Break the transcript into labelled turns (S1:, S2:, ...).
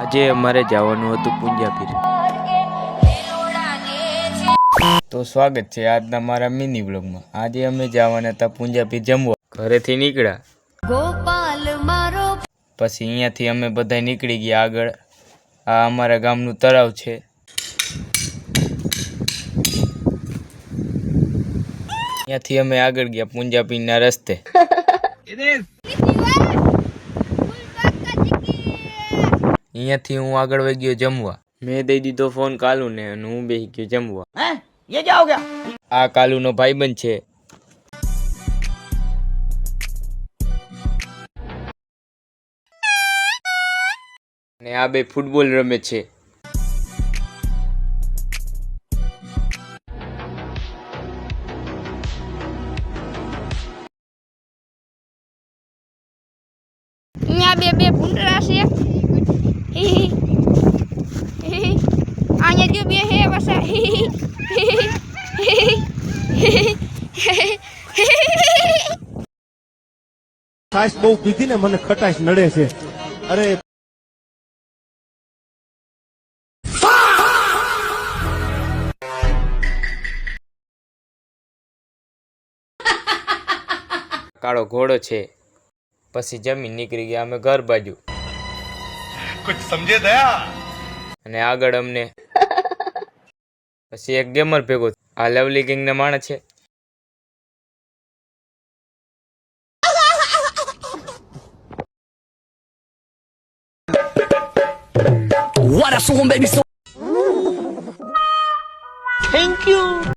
S1: આજે અમારે જવાનું હતું પૂંજાપીર। તો સ્વાગત છે આજના મારા મિની વ્લોગમાં। આજે અમે જવાના હતા પૂંજાપીર જમવા। ઘરેથી નીકળ્યા ગોપાલ મારો, પછી અહીંયાથી અમે બધા નીકળી ગયા આગળ। આ અમારા ગામનું તળાવ છે। અહીંયાથી અમે આગળ ગયા પૂંજાપીરના રસ્તે। અહીંયાથી હું આગળ વહી ગયો જમવા। મેં દઈ દીધો ફોન કાલુને અને હું બેસી ગયો જમવા। ये क्या हो गया? આ કાલુનો ભાઈબંધ છે। અને આ બે ફૂટબોલ રમે છે।
S2: અહીંયા બે ભૂંડરા છે। અહીંયા જો બે હે વસા।
S3: છાશ બહુ પીધી ને મને ખટાશ નડે છે। અરે
S1: કાળો ઘોડો છે। પછી જમીન નીકળી ગયા અમે ઘર બાજુ।
S3: कुछ समझे दया।
S1: અને આગળ અમને પછી એક ગેમર ભેગો। આ લવલી ગેંગના માણસ છે।
S4: What a song, baby. Thank you.